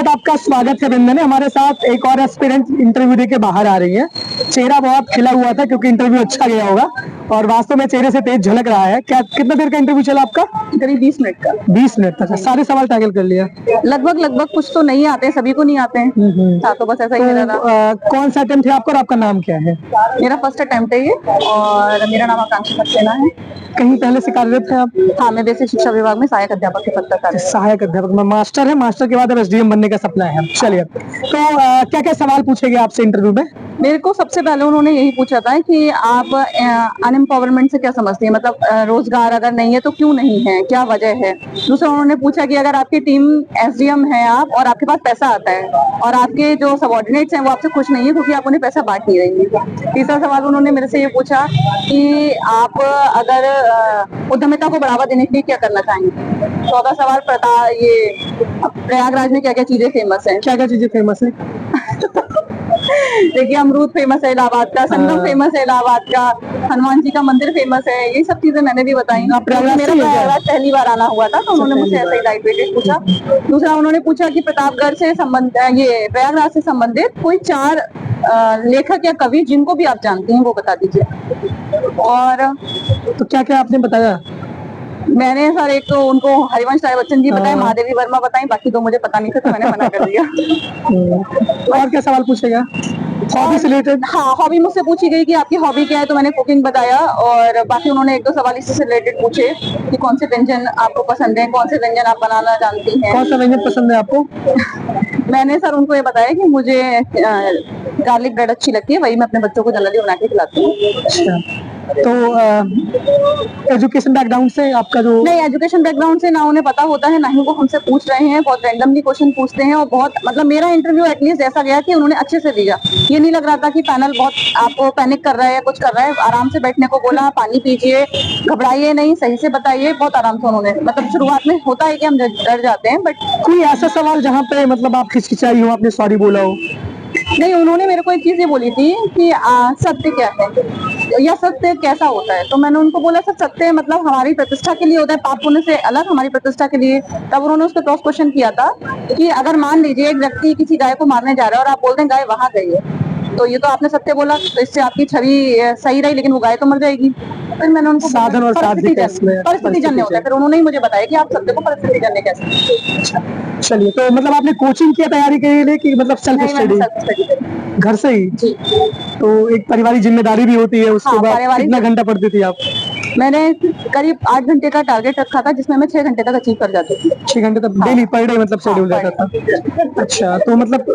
बहुत आपका स्वागत है वंदना। हमारे साथ एक और एस्पिरेंट इंटरव्यू देके बाहर आ रही है। चेहरा बहुत खिला हुआ था क्योंकि इंटरव्यू अच्छा गया होगा और वास्तव में चेहरे से तेज झलक रहा है। क्या कितना देर का इंटरव्यू चला आपका? करीब 20 मिनट का। 20 मिनट तक सारे सवाल टैकल कर लिया? लगभग कुछ तो नहीं आते हैं, सभी को नहीं आते हैं। हाँ, तो बस ऐसा ही मेरा रहा। कौन सा अटेम्प्ट है आपका और आपका नाम क्या है? मेरा फर्स्ट अटेम्प्ट है ये और मेरा नाम आकांक्षा सक्सेना है। कहीं पहले से कार्यरत है आप? हाँ, मैं बेसिक शिक्षा विभाग में सहायक अध्यापक के पद पर कार्यरत हूँ। सहायक अध्यापक में मास्टर है, मास्टर के बाद अब एसडीएम बनने का सपना है। चलिए, तो क्या क्या सवाल पूछेंगे आपसे इंटरव्यू में? मेरे को सबसे पहले उन्होंने यही पूछा था कि आप अनएम्पावरमेंट से क्या समझती है, मतलब रोजगार अगर नहीं है तो क्यों नहीं है, क्या वजह है। दूसरा उन्होंने पूछा कि अगर आपकी टीम एसडीएम है आप और आपके पास पैसा आता है और आपके जो सबऑर्डिनेट्स हैं वो आपसे खुश नहीं है क्योंकि आप उन्हें पैसा बांट नहीं रही है। तीसरा सवाल उन्होंने मेरे से ये पूछा कि आप अगर उद्यमिता को बढ़ावा देने के लिए क्या करना चाहेंगे। चौथा सवाल प्रयागराज में क्या क्या चीजें फेमस है। क्या क्या चीजें फेमस है? देखिए, अमरूद फेमस है इलाहाबाद का, संगम फेमस है इलाहाबाद का, हनुमान जी का मंदिर फेमस है। ये सब चीजें मैंने भी बताई। मेरा प्रयागराज पहली बार आना हुआ था तो उन्होंने मुझसे ऐसा ही लाइट वेटेड पूछा। दूसरा उन्होंने पूछा कि प्रतापगढ़ से ये प्रयागराज से संबंधित कोई 4 लेखक या कवि जिनको भी आप जानती हैं वो बता दीजिए। और तो क्या क्या आपने बताया? मैंने सर एक तो उनको हरिवंश राय बच्चन जी बताए, महादेवी वर्मा बताई, बाकी तो मुझे पता नहीं था तो मैंने मना कर दिया। और क्या सवाल पूछेगा? हॉबी से रिलेटेड? हाँ, हॉबी मुझसे पूछी गई कि आपकी हॉबी क्या है, तो मैंने कुकिंग बताया। और बाकी उन्होंने 1-2 सवाल इसी से रिलेटेड पूछे कि कौन से व्यंजन आपको पसंद है, कौन से व्यंजन आप बनाना जानती हैं। कौन सा व्यंजन पसंद है आपको? मैंने सर उनको ये बताया कि मुझे गार्लिक ब्रेड अच्छी लगती है, वही मैं अपने बच्चों को जनरली बना के खिलाती हूँ। अच्छा, तो एजुकेशन बैकग्राउंड से आपका जो? नहीं, एजुकेशन बैकग्राउंड से ना उन्हें पता होता है ना ही वो हमसे पूछ रहे हैं। बहुत रैंडमली क्वेश्चन पूछते हैं और बहुत मतलब मेरा इंटरव्यू एटलीस्ट ऐसा गया कि उन्होंने अच्छे से दिया। ये नहीं लग रहा था कि पैनल बहुत आपको पैनिक कर रहा है या कुछ कर रहा है। आराम से बैठने को बोला, पानी पीजिए, घबराइए नहीं, सही से बताइए। बहुत आराम से उन्होंने, मतलब शुरुआत में होता है कि हम डर जाते हैं, बट कोई ऐसा सवाल जहाँ पे मतलब आप हिचकिचाई हो, आपने सॉरी बोला हो? नहीं, उन्होंने मेरे को एक चीज ये बोली थी कि सत्य क्या है या सत्य कैसा होता है। तो मैंने उनको बोला सर, सत्य मतलब हमारी प्रतिष्ठा के लिए होता है, पाप पुण्य से अलग हमारी प्रतिष्ठा के लिए। तब उन्होंने उस पर क्रॉस क्वेश्चन किया था कि अगर मान लीजिए एक व्यक्ति किसी गाय को मारने जा रहा है और आप बोलते हैं गाय वहां गई है, तो ये तो आपने सत्य बोला, तो इससे आपकी छवि सही रही लेकिन वो गाय तो मर जाएगी। फिर मैंने उनको साधन और परिस्थिति जानने होता है। फिर उन्होंने ही मुझे बताया कि आप सत्य को परिस्थिति जानने कैसे। चलिए, तो मतलब आपने कोचिंग की तैयारी के लिए कि मतलब सेल्फ स्टडी घर से ही? जी। तो एक पारिवारिक जिम्मेदारी भी होती है, उसके बाद कितना घंटा पढ़ती थी आप? मैंने करीब 8 घंटे का टारगेट रखा था जिसमें मैं 6 घंटे तक अचीव कर जाती थी। 6 घंटे तक डेली पर डे मतलब शेड्यूल रहता था? अच्छा, तो मतलब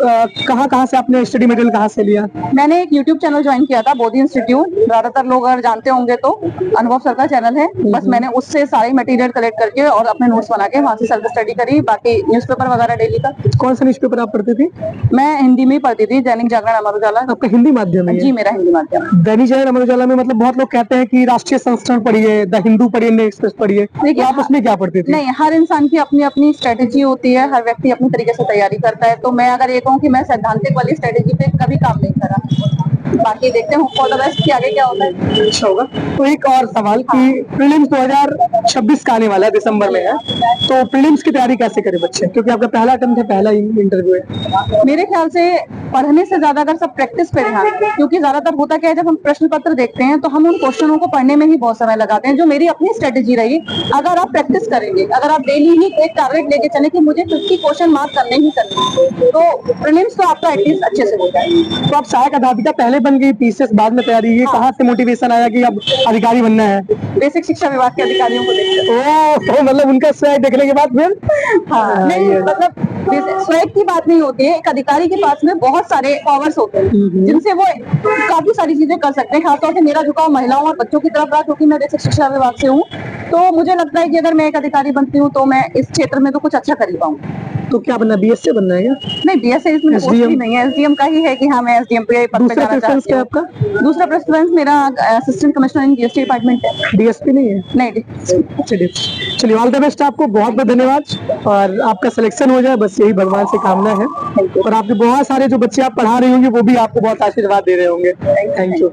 कहाँ से आपने स्टडी मटेरियल कहाँ से लिया? मैंने एक यूट्यूब चैनल ज्वाइन किया था, बोधि इंस्टीट्यूट। ज्यादातर लोग अगर जानते होंगे तो अनुभव सर का चैनल है। बस मैंने उससे सारे मटेरियल कलेक्ट करके और अपने नोट्स बना के वहाँ से सेल्फ स्टडी करी। बाकी न्यूज़पेपर वगैरह डेली का। कौन सा न्यूज़पेपर आप पढ़ती थी? मैं हिंदी में पढ़ती थी, दैनिक जागरण, अमर उजाला। आपका हिंदी माध्यम है? जी, मेरा हिंदी माध्यम है। दैनिक जागरण, अमर उजाला में मतलब बहुत लोग कहते हैं कि राष्ट्रीय संस्करण पढ़िए, द हिंदू पढ़िए, इंडियन एक्सप्रेस पढ़िए, तो आप उसमें क्या पढ़ती थी? नहीं, हर इंसान की अपनी अपनी स्ट्रेटेजी होती है, हर व्यक्ति अपनी तरीके से तैयारी करता है। तो मैं अगर ये कहूँ कि मैं सैद्धांतिक वाली स्ट्रेटेजी पे कभी काम नहीं करा। बाकी देखते हैं फॉर द बेस्ट कि आगे क्या होता है। अच्छा होगा। तो एक और सवाल कि प्रीलिम्स 2026 का आने वाला है, दिसंबर में है, तो प्रीलिम्स की तैयारी कैसे करें बच्चे, क्योंकि आपका पहला अटेम्प्ट है, पहला इंटरव्यू है? मेरे ख्याल से पढ़ने से ज्यादा अगर सब प्रैक्टिस पे ध्यान दें, क्योंकि ज्यादातर होता क्या है जब हम प्रश्न पत्र देखते हैं तो हम उन क्वेश्चनों को पढ़ने में ही बहुत समय लगाते हैं। जो मेरी अपनी स्ट्रेटेजी रही, अगर आप प्रैक्टिस करेंगे, अगर आप डेली ही एक टारगेट लेके चले कि मुझे 50 क्वेश्चन मार्क करने ही करने, तो प्रीलिम्स तो आपका एटलीस्ट अच्छे से हो जाएगा। तो आप सहायक अध्यापिका पहले बन गई, पीसीएस बाद में तैयारी, ये कहाँ से मोटिवेशन आया कि अब अधिकारी बनना है? बेसिक शिक्षा विभाग के अधिकारियों को देखकर। तो मतलब उनका स्वैग देखने के बाद फिर? हाँ, नहीं मतलब स्वैग की बात नहीं होती है। एक अधिकारी के पास में बहुत सारे पावर्स होते हैं जिनसे वो काफी सारी चीजें कर सकते हैं। खासतौर से मेरा झुकाव महिलाओं और बच्चों की तरफ रहा क्योंकि मैं बेसिक शिक्षा विभाग से हूँ। तो मुझे लगता है कि अगर मैं एक अधिकारी बनती हूँ तो मैं इस क्षेत्र में तो कुछ अच्छा कर ही पाऊंगी। तो क्या बनना है, बीएससी बनना है क्या? नहीं, बीएससी इसमें पोस्ट ही नहीं है, एसडीएम का ही है कि हाँ मैं एसडीएम पे पद पे जाना चाहती हूँ। आपका दूसरा प्रेफरेंस मेरा assistant commissioner in GST department है। डीएसपी नहीं है? नहीं। चलिए, ऑल द बेस्ट आपको, बहुत बहुत धन्यवाद और आपका सिलेक्शन हो जाए, बस यही भगवान से कामना है। और आपके बहुत सारे जो बच्चे आप पढ़ा रहे होंगे वो भी आपको बहुत आशीर्वाद दे रहे होंगे। Thank you.